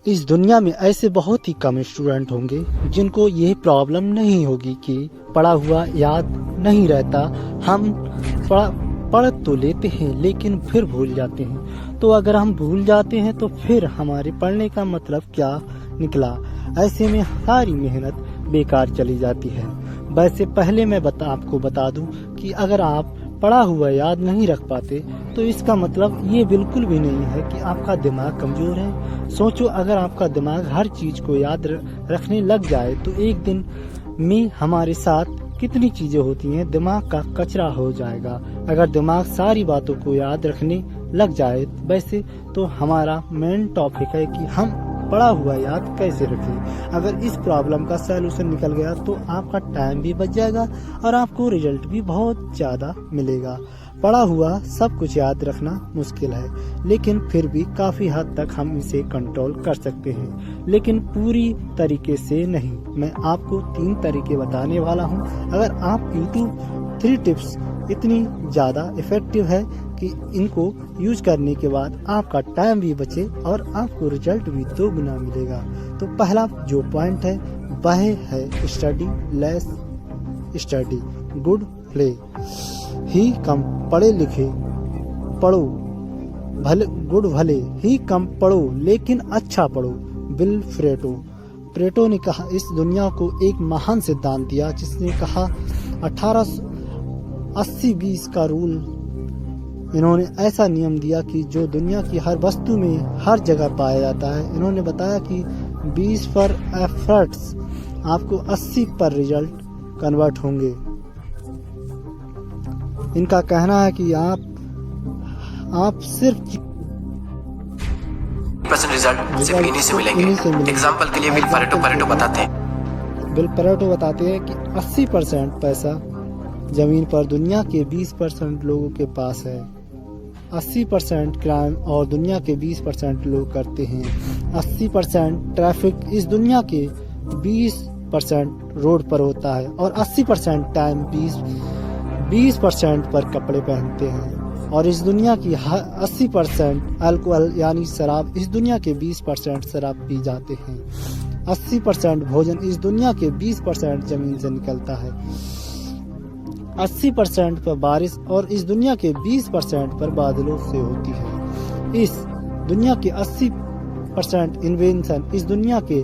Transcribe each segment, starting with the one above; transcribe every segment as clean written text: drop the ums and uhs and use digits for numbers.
इस दुनिया में ऐसे बहुत ही कम स्टूडेंट होंगे जिनको ये प्रॉब्लम नहीं होगी कि पढ़ा हुआ याद नहीं रहता। हम पढ़ तो लेते हैं लेकिन फिर भूल जाते हैं। तो अगर हम भूल जाते हैं तो फिर हमारे पढ़ने का मतलब क्या निकला। ऐसे में सारी मेहनत बेकार चली जाती है। वैसे पहले मैं आपको बता दूं कि अगर आप पढ़ा हुआ याद नहीं रख पाते तो इसका मतलब ये बिल्कुल भी नहीं है कि आपका दिमाग कमज़ोर है। सोचो, अगर आपका दिमाग हर चीज़ को याद रखने लग जाए तो एक दिन में हमारे साथ कितनी चीज़ें होती हैं, दिमाग का कचरा हो जाएगा। अगर दिमाग सारी बातों को याद रखने लग जाए वैसे तो हमारा मेन टॉपिक है कि हम पढ़ा हुआ याद कैसे रखें। अगर इस प्रॉब्लम का सलूशन निकल गया तो आपका टाइम भी बच जाएगा और आपको रिजल्ट भी बहुत ज़्यादा मिलेगा। पढ़ा हुआ सब कुछ याद रखना मुश्किल है लेकिन फिर भी काफ़ी हद तक हम इसे कंट्रोल कर सकते हैं, लेकिन पूरी तरीके से नहीं। मैं आपको 3 तरीके बताने वाला हूं। अगर आप YouTube 3 टिप्स इतनी ज़्यादा इफ़ेक्टिव है कि इनको यूज करने के बाद आपका टाइम भी बचे और आपको रिजल्ट भी 2 गुना मिलेगा। तो पहला जो पॉइंट है वह है study less study good play. ही कम पढ़े लिखे पढ़ो भले, गुड भले ही कम पढ़ो लेकिन अच्छा पढ़ो। बिल प्रेटो ने कहा, इस दुनिया को एक महान सिद्धांत दिया जिसने कहा 1880-20 का रूल। इन्होंने ऐसा नियम दिया कि जो दुनिया की हर वस्तु में हर जगह पाया जाता है। इन्होंने बताया कि 20 पर एफर्ट्स आपको 80 पर रिजल्ट कन्वर्ट होंगे। इनका कहना है कि आप सिर्फ रिजल्ट सिर्फ इन्हीं से मिलेंगे। एग्जाम्पल के लिए बिल परेटो बताते हैं कि 80% पैसा जमीन पर दुनिया के 20% लोगों के पास है। 80% क्राइम और दुनिया के 20% लोग करते हैं। 80% ट्रैफिक इस दुनिया के 20% रोड पर होता है और 80% टाइम 20% पर कपड़े पहनते हैं। और इस दुनिया की 80% अल्कोहल यानी शराब इस दुनिया के 20% शराब पी जाते हैं। 80% भोजन इस दुनिया के 20% जमीन से निकलता है। 80% पर बारिश और इस दुनिया के 20% पर बादलों से होती है। इस दुनिया के 80% इन्वेंशन इस दुनिया के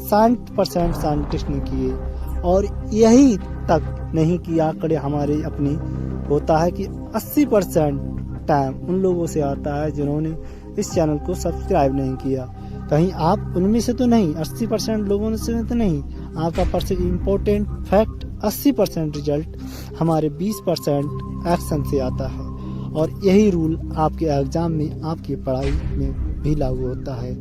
60% साइंटिस्ट ने किए। और यही तक नहीं कि आंकड़े हमारे अपने होता है कि 80% टाइम उन लोगों से आता है जिन्होंने इस चैनल को सब्सक्राइब नहीं किया। कहीं आप उनमें से तो नहीं, 80% लोगों से तो नहीं। आपका इम्पोर्टेंट फैक्ट 80% रिजल्ट हमारे 20% एक्शन से आता है। और यही रूल आपके एग्जाम में, आपकी पढ़ाई में भी लागू होता है।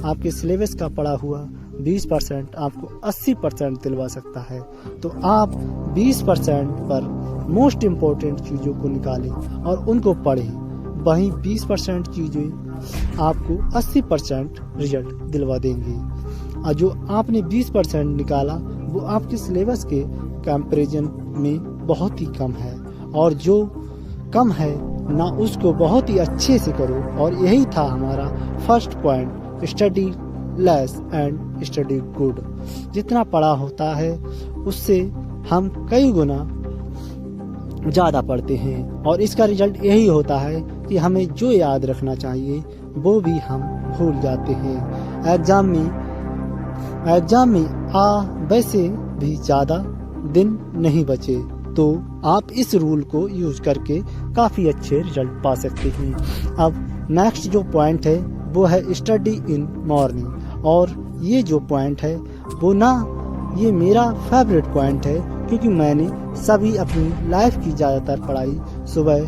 आपके सिलेबस का पढ़ा हुआ 20% आपको 80% दिलवा सकता है। तो आप 20% पर मोस्ट इम्पोर्टेंट चीज़ों को निकालें और उनको पढ़ें। वहीं 20% चीज़ें आपको 80% रिजल्ट दिलवा देंगी। और जो आपने 20% निकाला वो आपके सिलेबस के कंपैरिजन में बहुत ही कम है। और जो कम है ना उसको बहुत ही अच्छे से करो। और यही था हमारा first point, study less and study good. जितना पढ़ा होता है उससे हम कई गुना ज़्यादा पढ़ते हैं और इसका रिजल्ट यही होता है कि हमें जो याद रखना चाहिए वो भी हम भूल जाते हैं। एग्ज़ाम में वैसे भी ज़्यादा दिन नहीं बचे तो आप इस रूल को यूज करके काफ़ी अच्छे रिजल्ट पा सकते हैं। अब नेक्स्ट जो पॉइंट है वो है स्टडी इन मॉर्निंग। और ये जो पॉइंट है वो ये मेरा फेवरेट पॉइंट है क्योंकि मैंने सभी अपनी लाइफ की ज़्यादातर पढ़ाई सुबह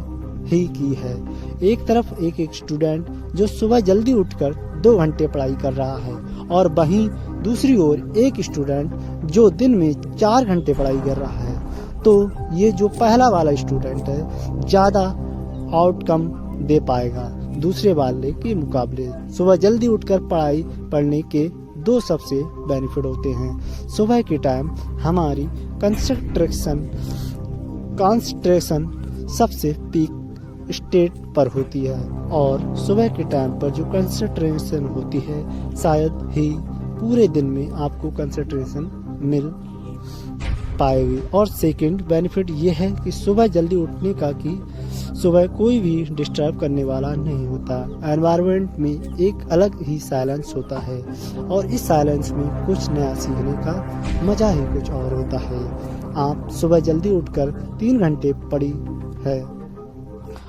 ही की है। एक तरफ एक स्टूडेंट जो सुबह जल्दी उठकर 2 घंटे पढ़ाई कर रहा है और वहीं दूसरी ओर एक स्टूडेंट जो दिन में 4 घंटे पढ़ाई कर रहा है। तो ये जो पहला वाला स्टूडेंट है ज़्यादा आउटकम दे पाएगा दूसरे वाले के मुकाबले। सुबह जल्दी उठकर पढ़ने के 2 सबसे बेनिफिट होते हैं। सुबह के टाइम हमारी कंसंट्रेशन सबसे पीक स्टेट पर होती है और सुबह के टाइम पर जो कंसंट्रेशन होती है शायद ही पूरे दिन में आपको कंसंट्रेशन मिल पाएगी। और सेकंड बेनिफिट ये है कि सुबह जल्दी उठने का कि सुबह कोई भी डिस्टर्ब करने वाला नहीं होता। एनवायरनमेंट में एक अलग ही साइलेंस होता है और इस साइलेंस में कुछ नया सीखने का मज़ा ही कुछ और होता है। आप सुबह जल्दी उठकर 3 घंटे पढ़ी है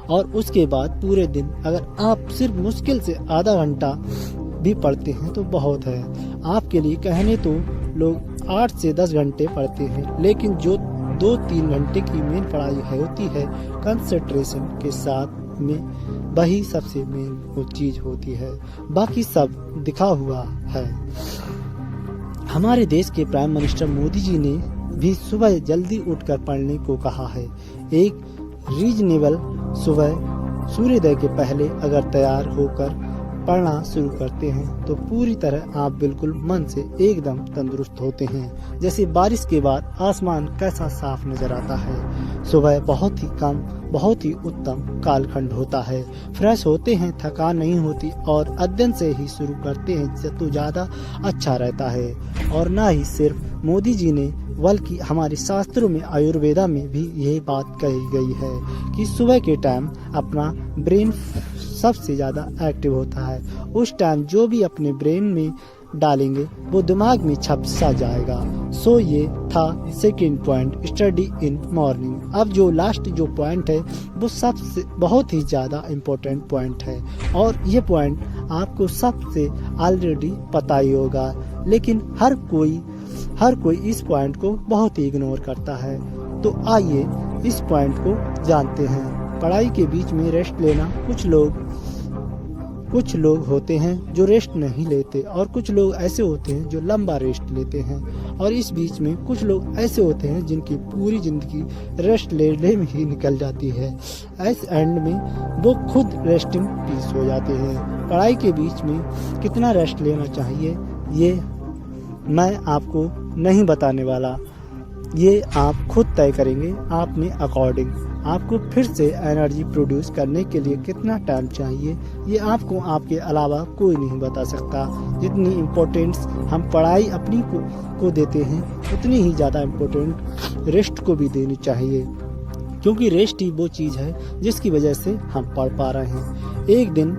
और उसके बाद पूरे दिन अगर आप सिर्फ मुश्किल से आधा घंटा भी पढ़ते हैं तो बहुत है। आपके लिए कहने तो लोग 8 से 10 घंटे पढ़ते हैं, लेकिन जो 2-3 घंटे की मेन पढ़ाई होती है कंसंट्रेशन के साथ में, वही सबसे मेन चीज होती है। बाकी सब दिखा हुआ है। हमारे देश के प्राइम मिनिस्टर मोदी जी ने भी सुबह जल्दी उठकर पढ़ने को कहा है। एक रीजनेबल सुबह सूर्योदय के पहले अगर तैयार होकर पढ़ना शुरू करते हैं तो पूरी तरह आप बिल्कुल मन से एकदम तंदुरुस्त होते हैं। जैसे बारिश के बाद आसमान कैसा साफ नजर आता है। सुबह बहुत ही कम, बहुत ही उत्तम कालखंड होता है। फ्रेश होते हैं, थकान नहीं होती और अध्ययन से ही शुरू करते हैं तो ज़्यादा अच्छा रहता है। और ना ही सिर्फ मोदी जी ने बल्कि हमारे शास्त्रों में आयुर्वेदा में भी यही बात कही गई है कि सुबह के टाइम अपना ब्रेन सबसे ज़्यादा एक्टिव होता है। उस टाइम जो भी अपने ब्रेन में डालेंगे वो दिमाग में छप सा जाएगा। सो ये था second point, study in morning. अब जो लास्ट जो पॉइंट है वो सबसे बहुत ही ज़्यादा इम्पोर्टेंट पॉइंट है और ये पॉइंट आपको सबसे ऑलरेडी पता ही होगा, लेकिन हर कोई इस पॉइंट को बहुत ही इग्नोर करता है। तो आइए इस पॉइंट को जानते हैं। पढ़ाई के बीच में रेस्ट लेना। कुछ लोग होते हैं जो रेस्ट नहीं लेते और कुछ लोग ऐसे होते हैं जो लंबा रेस्ट लेते हैं और इस बीच में कुछ लोग ऐसे होते हैं जिनकी पूरी जिंदगी रेस्ट लेने में ही निकल जाती है। ऐसे एंड में वो खुद रेस्टिंग पीस हो जाते हैं। पढ़ाई के बीच में कितना रेस्ट लेना चाहिए ये मैं आपको नहीं बताने वाला, ये आप खुद तय करेंगे अपने अकॉर्डिंग। आपको फिर से एनर्जी प्रोड्यूस करने के लिए कितना टाइम चाहिए ये आपको आपके अलावा कोई नहीं बता सकता। जितनी इम्पोर्टेंस हम पढ़ाई अपनी को देते हैं उतनी ही ज़्यादा इम्पोर्टेंट रेस्ट को भी देनी चाहिए, क्योंकि रेस्ट ही वो चीज़ है जिसकी वजह से हम पढ़ पा रहे हैं। एक दिन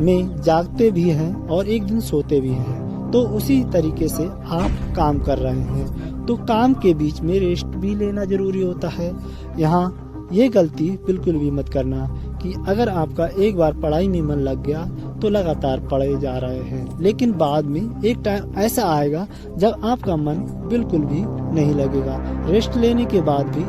में जागते भी हैं और एक दिन सोते भी हैं, तो उसी तरीके से आप काम कर रहे हैं तो काम के बीच में रेस्ट भी लेना जरूरी होता है। यहाँ ये गलती बिल्कुल भी मत करना कि अगर आपका एक बार पढ़ाई में मन लग गया तो लगातार पढ़े जा रहे हैं, लेकिन बाद में एक टाइम ऐसा आएगा जब आपका मन बिल्कुल भी नहीं लगेगा। रेस्ट लेने के बाद भी